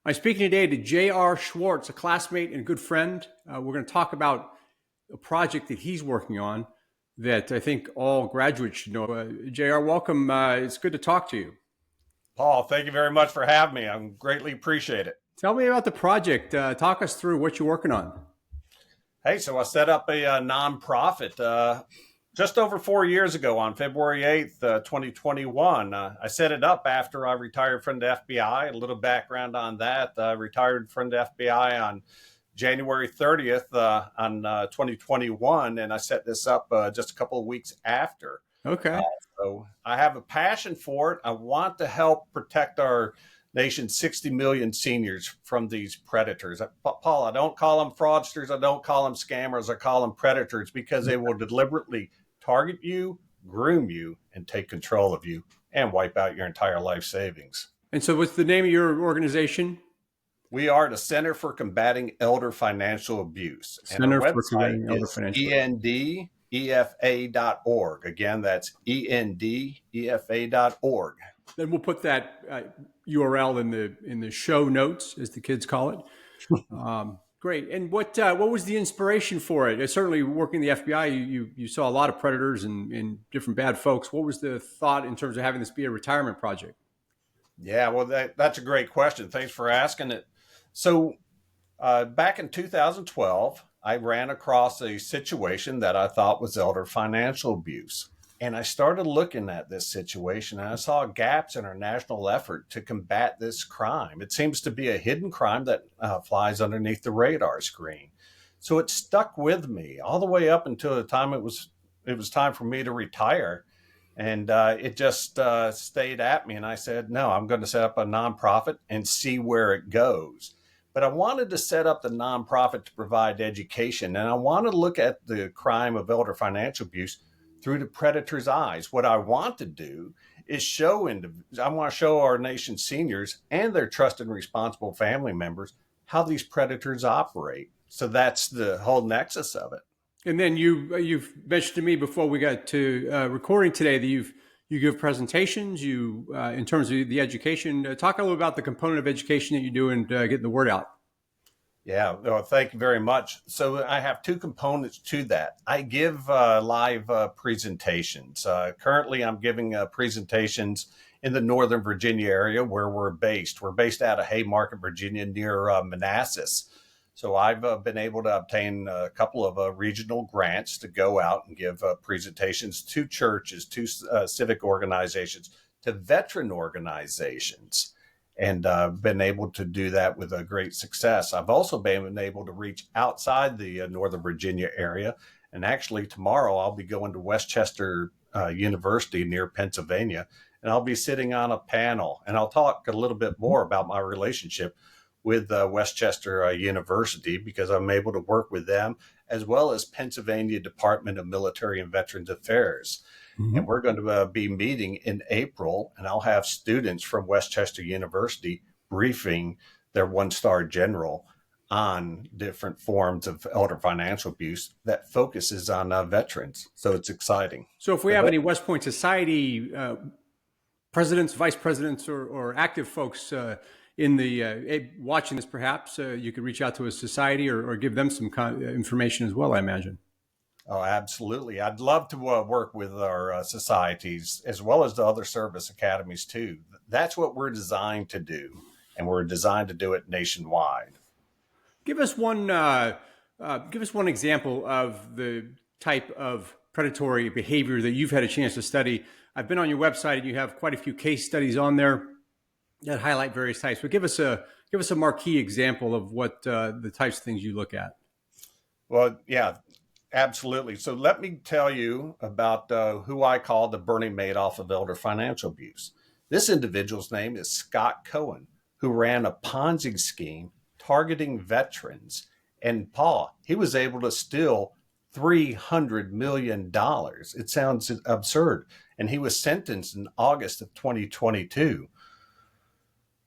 I'm speaking today to JR Schwartz, a classmate and good friend. We're going to talk about a project that he's working on that I think all graduates should know. JR, welcome. It's good to talk to you. Paul, thank you very much for having me. I greatly appreciate it. Tell me about the project. Talk us through what you're working on. Hey, so I set up a nonprofit just over 4 years ago on February 8th, 2021. I set it up after I retired from the FBI. A little background on that. I retired from the FBI on January 30th on 2021, and I set this up just a couple of weeks after. Okay. So I have a passion for it. I want to help protect our nation's 60 million seniors from these predators. Paul, I don't call them fraudsters. I don't call them scammers. I call them predators because they will deliberately target you, groom you, and take control of you and wipe out your entire life savings. And so what's the name of your organization? We are the Center for Combating Elder Financial Abuse. Center and our for website Combating Elder is Financial endefa.org. Again, that's endefa.org. Then we'll put that URL in the show notes, as the kids call it. Great. And what was the inspiration for it? Certainly, working in the FBI, you saw a lot of predators and different bad folks. What was the thought in terms of having this be a retirement project? Yeah, well, that's a great question. Thanks for asking it. So back in 2012, I ran across a situation that I thought was elder financial abuse. And I started looking at this situation and I saw gaps in our national effort to combat this crime. It seems to be a hidden crime that flies underneath the radar screen. So it stuck with me all the way up until the time it was time for me to retire. And it just stayed at me. And I said, no, I'm going to set up a nonprofit and see where it goes. But I wanted to set up the nonprofit to provide education. And I want to look at the crime of elder financial abuse through the predator's eyes. What I want to do is I want to show our nation's seniors and their trusted and responsible family members how these predators operate. So that's the whole nexus of it. And then you've mentioned to me before we got to recording today that you give presentations. In terms of the education, talk a little about the component of education that you do and getting the word out. Yeah, well, thank you very much. So I have two components to that. I give live presentations. Currently, I'm giving presentations in the Northern Virginia area where we're based. We're based out of Haymarket, Virginia, near Manassas. So I've been able to obtain a couple of regional grants to go out and give presentations to churches, to civic organizations, to veteran organizations. And been able to do that with a great success. I've also been able to reach outside the Northern Virginia area. And actually tomorrow I'll be going to Westchester University near Pennsylvania, and I'll be sitting on a panel. And I'll talk a little bit more about my relationship with Westchester University, because I'm able to work with them as well as Pennsylvania Department of Military and Veterans Affairs. Mm-hmm. And we're going to be meeting in April, and I'll have students from Westchester University briefing their one-star general on different forms of elder financial abuse that focuses on veterans. So it's exciting. So if we have any West Point Society presidents, vice presidents, or active folks in the watching this, perhaps you could reach out to a society or give them some information as well, I imagine. Oh, absolutely. I'd love to work with our societies as well as the other service academies too. That's what we're designed to do, and we're designed to do it nationwide. Give us one example of the type of predatory behavior that you've had a chance to study. I've been on your website, and you have quite a few case studies on there that highlight various types. But give us a marquee example of what the types of things you look at. Well, yeah. Absolutely. So let me tell you about who I call the Bernie Madoff of elder financial abuse. This individual's name is Scott Cohen, who ran a Ponzi scheme targeting veterans. And Paul, he was able to steal $300 million. It sounds absurd. And he was sentenced in August of 2022.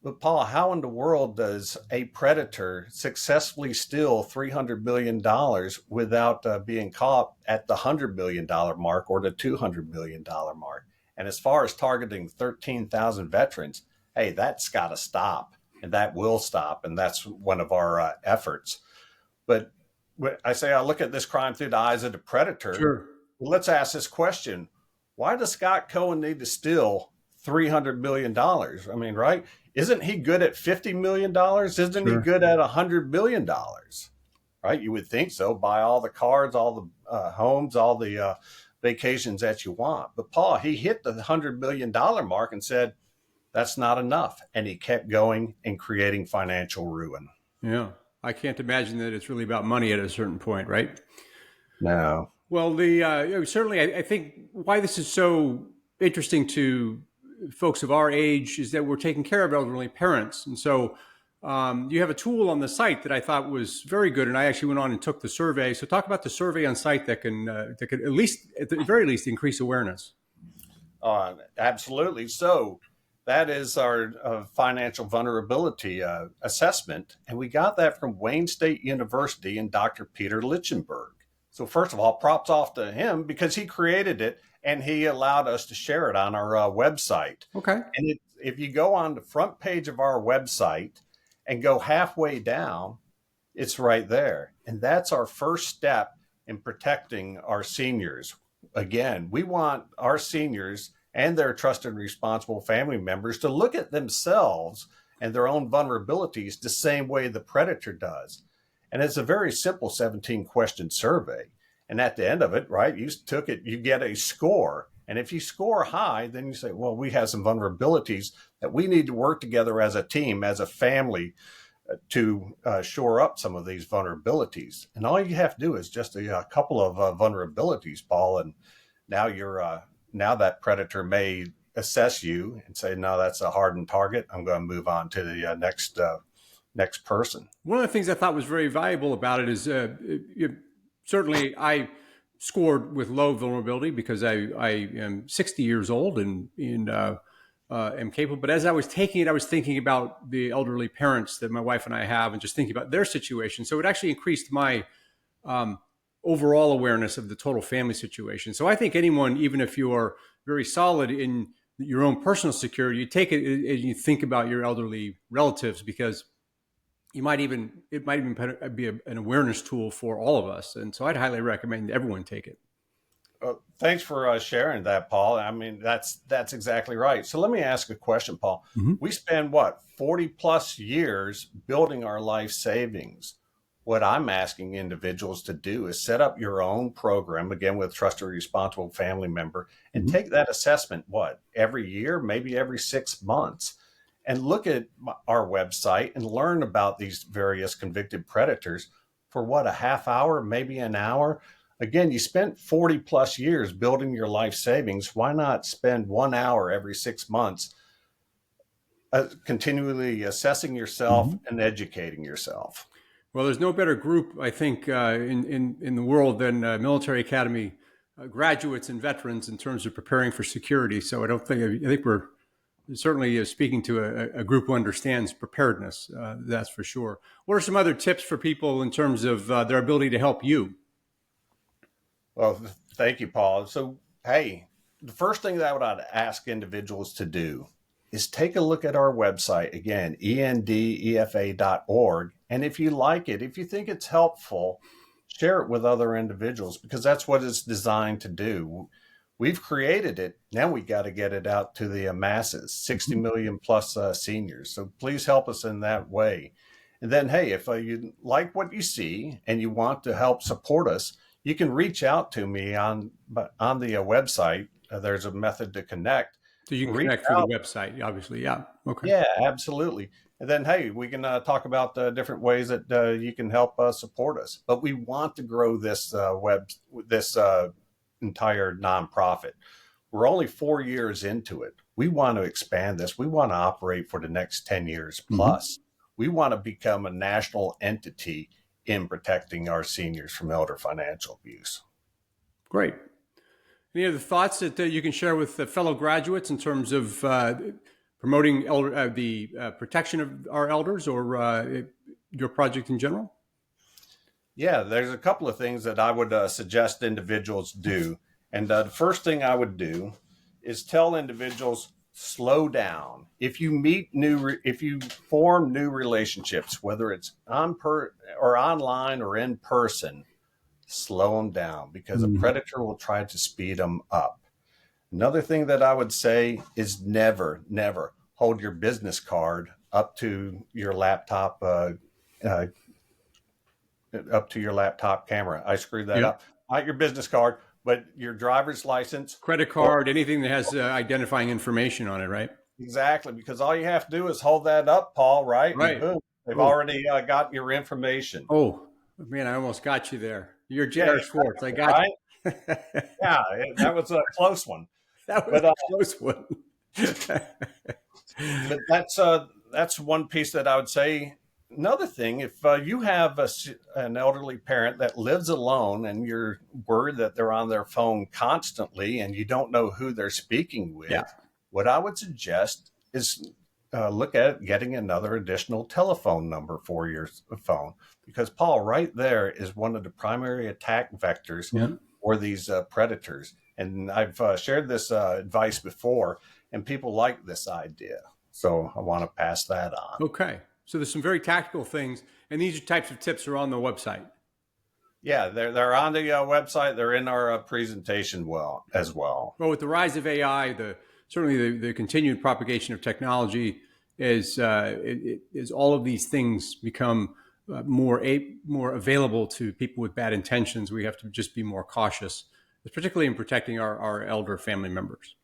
But Paul, how in the world does a predator successfully steal $300 million without being caught at the $100 million mark or the $200 million mark? And as far as targeting 13,000 veterans, hey, that's got to stop. and that will stop. And that's one of our efforts. But I look at this crime through the eyes of the predator. Sure. Well, let's ask this question. Why does Scott Cohen need to steal $300 million? I mean, right? Isn't he good at $50 million? Isn't he Sure. good at $100 million? Right? You would think so. Buy all the cars, all the homes, all the vacations that you want. But Paul, he hit the $100 million mark and said, that's not enough. And he kept going and creating financial ruin. Yeah. I can't imagine that it's really about money at a certain point, right? No. Well, certainly, I think why this is so interesting to folks of our age is that we're taking care of elderly parents, and so you have a tool on the site that I thought was very good, and I actually went on and took the survey. So, talk about the survey on site that can at least, at the very least, increase awareness. Absolutely. So that is our financial vulnerability assessment, and we got that from Wayne State University and Dr. Peter Lichtenberg. So first of all, props off to him because he created it and he allowed us to share it on our website. Okay. And if you go on the front page of our website and go halfway down, it's right there. And that's our first step in protecting our seniors. Again, we want our seniors and their trusted and responsible family members to look at themselves and their own vulnerabilities the same way the predator does. And it's a very simple 17-question survey. And at the end of it, right, you took it, you get a score. And if you score high, then you say, well, we have some vulnerabilities that we need to work together as a team, as a family, to shore up some of these vulnerabilities. And all you have to do is just a couple of vulnerabilities, Paul. And now now that predator may assess you and say, no, that's a hardened target. I'm going to move on to the next person. One of the things I thought was very valuable about it is certainly I scored with low vulnerability because I am 60 years old and am capable. But as I was taking it, I was thinking about the elderly parents that my wife and I have and just thinking about their situation. So it actually increased my overall awareness of the total family situation. So I think anyone, even if you are very solid in your own personal security, you take it and you think about your elderly relatives because it might even be an awareness tool for all of us. And so I'd highly recommend everyone take it. Thanks for sharing that, Paul. I mean, that's exactly right. So let me ask a question, Paul. Mm-hmm. We spend 40 plus years building our life savings. What I'm asking individuals to do is set up your own program, again, with trusted responsible family member, and mm-hmm. take that assessment, every year, maybe every 6 months, and look at our website and learn about these various convicted predators for a half hour, maybe an hour. Again, you spent 40 plus years building your life savings. Why not spend 1 hour every 6 months continually assessing yourself mm-hmm. and educating yourself? Well, there's no better group, I think, in the world than military academy graduates and veterans in terms of preparing for security. So I think we're certainly speaking to a group who understands preparedness. That's for sure. What are some other tips for people in terms of their ability to help you? Well, thank you, Paul. So, hey, the first thing that I would ask individuals to do is take a look at our website, again, endefa.org. And if you like it, if you think it's helpful, share it with other individuals because that's what it's designed to do. We've created it. Now we got to get it out to the masses, 60 million plus seniors. So please help us in that way. And then, hey, if you like what you see and you want to help support us, you can reach out to me on the website. There's a method to connect. So you can connect through the website, obviously. Yeah. Okay. Yeah, absolutely. And then, hey, we can talk about different ways that you can help support us. But we want to grow this entire nonprofit. We're only 4 years into it. We want to expand this. We want to operate for the next 10 years plus. Mm-hmm. We want to become a national entity in protecting our seniors from elder financial abuse. Great. Any other thoughts that you can share with fellow graduates in terms of promoting the protection of our elders or your project in general? Yeah, there's a couple of things that I would suggest individuals do. And the first thing I would do is tell individuals, slow down. If you form new relationships, whether it's or online or in person, slow them down because a Mhm. predator will try to speed them up. Another thing that I would say is never hold your business card uh, up to your laptop camera. I screwed that Yep. up. Not your business card, but your driver's license. Credit Or card, anything that has identifying information on it, right? exactly, because all you have to do is hold that up, Paul, right? And Right. boom, they've Oh, already got your information. oh, man, I almost got you there. You're Yeah, JR Schwartz. I got right. you. Yeah, that was a close one. That was But a close one. but that's one piece that I would say. Another thing, if you have an elderly parent that lives alone and you're worried that they're on their phone constantly and you don't know who they're speaking Yeah. with, what I would suggest is look at getting another additional telephone number for your phone. Because, Paul, right there is one of the primary attack vectors Yeah. for these predators. And I've shared this advice before, and people like this idea. So I want to pass that on. Okay. So there's some very tactical things, and these types of tips are on the website. Yeah, they're on the website. They're in our presentation as well. Well, with the rise of AI, certainly the continued propagation of technology as all of these things become more available to people with bad intentions, we have to just be more cautious, particularly in protecting our elder family members.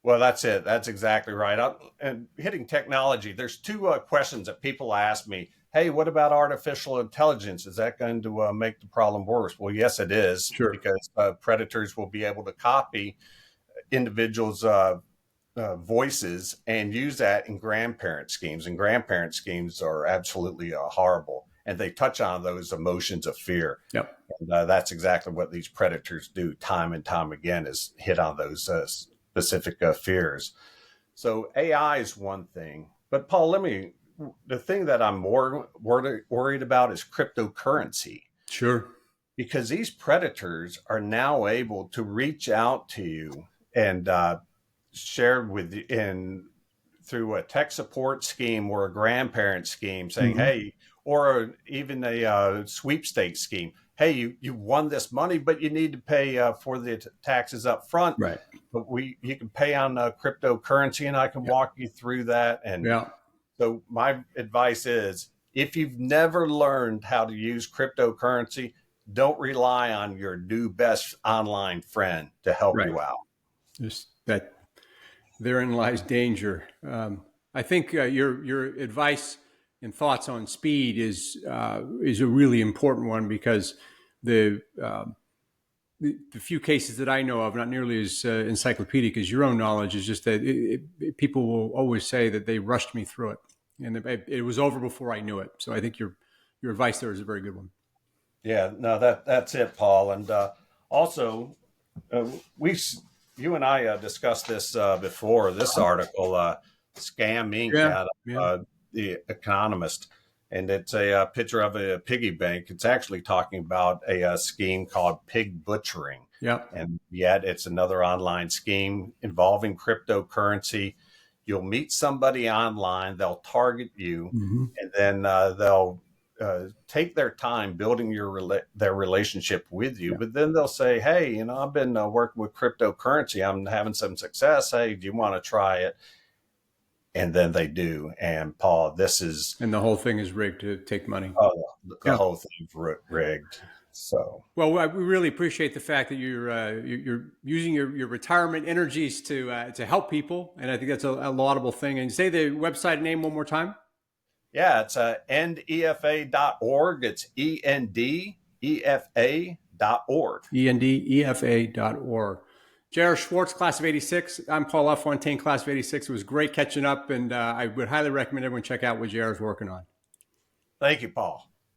Well, that's it. That's exactly right. And hitting technology, there's two questions that people ask me. Hey, what about artificial intelligence? Is that going to make the problem worse? Well, yes, it is, Sure. because predators will be able to copy individuals' voices and use that in grandparent schemes. And grandparent schemes are absolutely horrible. And they touch on those emotions of fear. Yep. And that's exactly what these predators do time and time again, is hit on those specific fears. So AI is one thing. But Paul, the thing that I'm more worried about is cryptocurrency, Sure. because these predators are now able to reach out to you and share with you through a tech support scheme or a grandparent scheme saying, Mm-hmm. hey, or even a sweepstakes scheme. Hey, you won this money, but you need to pay for the taxes up front. Right. But you can pay on cryptocurrency, and I can walk you through that. And Yeah. so my advice is, if you've never learned how to use cryptocurrency, don't rely on your new best online friend to help Right. you out. Just that therein lies danger. I think your advice and thoughts on speed is a really important one, because the few cases that I know of, not nearly as encyclopedic as your own knowledge, is just that people will always say that they rushed me through it, and it was over before I knew it. So I think your advice there is a very good one. Yeah, no, that's it, Paul. And also, we you and I discussed this before. This article, Scam Inc. Yeah. out Yeah. of the Economist, and it's a picture of a piggy bank. It's actually talking about a scheme called pig butchering, Yeah. and yet it's another online scheme involving cryptocurrency. You'll meet somebody online, they'll target you, Mm-hmm. and then they'll take their time building their relationship with you. Yeah. But then they'll say, hey, I've been working with cryptocurrency. I'm having some success. Hey, do you want to try it? And then they do. And Paul, And the whole thing is rigged to take money. the whole thing's rigged. So, well, we really appreciate the fact that you're using your retirement energies to help people, and I think that's a laudable thing. And say the website name one more time. yeah, it's endefa.org. It's endefa.org. endefa.org. JR Schwartz, class of 86. I'm Paul LaFontaine, class of 86. It was great catching up, and I would highly recommend everyone check out what JR is working on. Thank you, Paul.